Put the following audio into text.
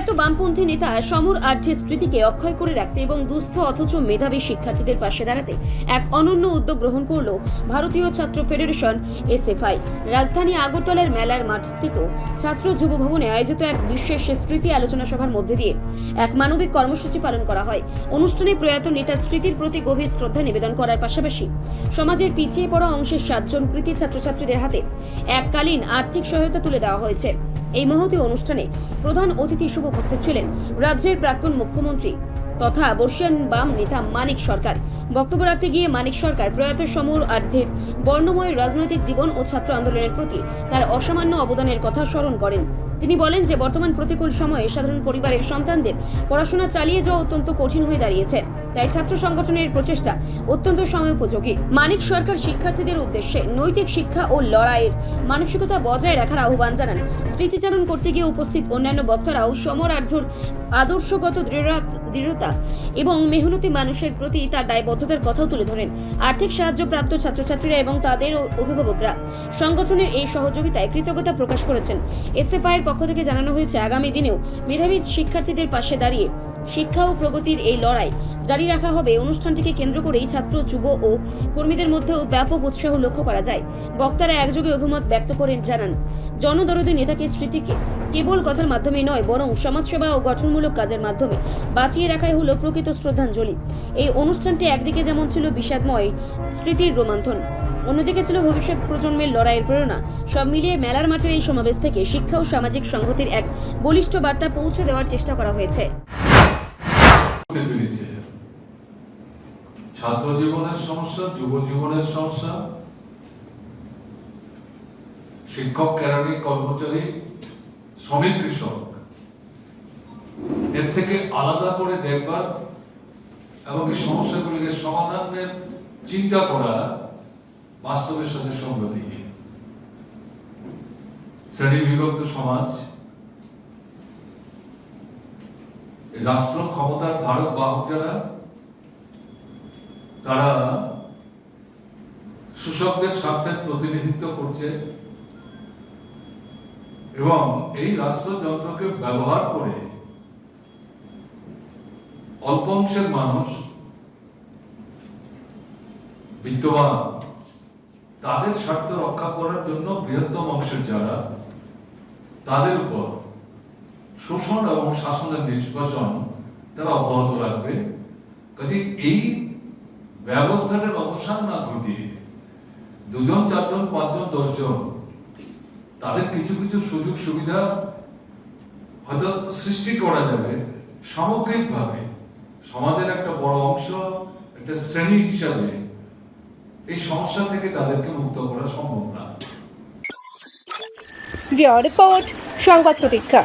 প্রয়াত বামপন্থী নেতা সমর আঢ্যের স্মৃতিকে অক্ষয় করে রাখতে এবং দুস্থ অথচ মেধাবী শিক্ষার্থীদের পাশে দাঁড়াতে এক অনন্য উদ্যোগ গ্রহণ করল ভারতীয় ছাত্র ফেডারেশন এসএফআই। রাজধানী আগরতলার মেলার মাঠস্থিত ছাত্র যুব ভবনে আয়োজিত এক বিশেষ স্মৃতি আলোচনা সভার মধ্যে দিয়ে এক মানবিক কর্মসূচি পালন করা হয়। অনুষ্ঠানে প্রয়াত নেতার স্মৃতির প্রতি গভীর শ্রদ্ধা নিবেদন করার পাশাপাশি সমাজের পিছিয়ে পড়া অংশের 7 জন কৃতি ছাত্রছাত্রীদের হাতে এককালীন আর্থিক সহায়তা তুলে দেওয়া হয়েছে। এই মহতী অনুষ্ঠানে প্রধান অতিথি হিসেবে উপস্থিত ছিলেন রাজ্যের প্রাক্তন মুখ্যমন্ত্রী তথা বর্ষিয়ান বাম নেতা মানিক সরকার। বক্তব্য রাখতে গিয়ে মানিক সরকার প্রয়াত সমর আঢ্যের বর্ণময় রাজনৈতিক জীবন ও ছাত্র আন্দোলনের প্রতি তার অসামান্য অবদানের কথা স্মরণ করেন। তিনি বলেন যে বর্তমান প্রতিকূল সময়ে সাধারণ পরিবারের সন্তানদের পড়াশোনা চালিয়ে যাওয়া অত্যন্ত কঠিন হয়ে দাঁড়িয়েছে, তাই ছাত্র সংগঠনের প্রচেষ্টা অত্যন্ত সময়োপযোগী। মানিক সরকার শিক্ষার্থীদের উদ্দেশ্যে নৈতিক শিক্ষা ও লড়াইয়ের মানসিকতা বজায় রাখার আহ্বান জানান। স্মৃতিচারণ করতে গিয়ে উপস্থিত অন্যান্য বক্তারাও সমর আঢ্যর আদর্শগত দৃঢ়তা এবং মেহনতি মানুষের প্রতি তার দায়বদ্ধতার কথাও তুলে ধরেন। আর্থিক সাহায্য প্রাপ্ত ছাত্রছাত্রীরা এবং তাদের অভিভাবকরা সংগঠনের এই সহযোগিতায় কৃতজ্ঞতা প্রকাশ করেছেন। এসএফআইয়ের পক্ষ থেকে জানানো হয়েছে আগামী দিনেও মেধাবী শিক্ষার্থীদের পাশে দাঁড়িয়ে শিক্ষা ও প্রগতির এই লড়াই জারি রাখা হবে। অনুষ্ঠানটিকে কেন্দ্র করেই ছাত্র, যুব ও কর্মীদের মধ্যেও ব্যাপক উৎসাহ লক্ষ্য করা যায়। বক্তারা একযোগে অভিমত ব্যক্ত করেন, জানান জনদরদী নেতাকে স্মৃতিকে কেবল কথার মাধ্যমে নয় বরং সমাজসেবা ও গঠনমূলক কাজের মাধ্যমে বাঁচিয়ে রাখাই হলো প্রকৃত শ্রদ্ধাঞ্জলি। এই অনুষ্ঠানটি একদিকে যেমন ছিল বিষাদময় স্মৃতির রোমন্থন, অন্যদিকে ছিল ভবিষ্যৎ প্রজন্মের লড়াইয়ের প্রেরণা। সব মিলিয়ে মেলার মাঠের এই সমাবেশ থেকে শিক্ষা ও সামাজিক সংহতির এক বলিষ্ঠ বার্তা পৌঁছে দেওয়ার চেষ্টা করা হয়েছে। ছাত্র জীবনের সমস্যা, যুব জীবনের সমস্যা, শিক্ষক, কেরানি, কর্মচারী, শ্রমিক, কৃষক, এর থেকে আলাদা করে দেখবার এবং এই সমস্যাগুলিকে সমাধানের চিন্তা করা বাস্তবের সাথে সংগতিহীন। শ্রেণী বিভক্ত সমাজ, রাষ্ট্র ক্ষমতার ধারক বাহক যারা, তারা শোষকদের স্বার্থের প্রতিনিধিত্ব করছে এবং এই রাষ্ট্রযন্ত্রকে ব্যবহার করে অল্প অংশের মানুষ, বিত্তবান, তাদের স্বার্থ রক্ষা করার জন্য বৃহত্তম অংশের যারা, তাদের উপর শোষণ এবং শাসনের নিষ্কাশন তারা অব্যাহত রাখবে। কাজে এই ব্যবস্থাটার অবসান না ঘটিয়ে 2 জন, 4 জন, 5 জন, 10 জন তাদের কিছু কিছু সুযোগ সুবিধা হয়তো সৃষ্টি করা যাবে। সামগ্রিকভাবে সমাজের একটা বড় অংশ, একটা শ্রেণী হিসাবে এই সমস্যা থেকে তাদেরকে মুক্ত করা সম্ভব না। রিপোর্ট সংবাদ প্রতীক্ষা।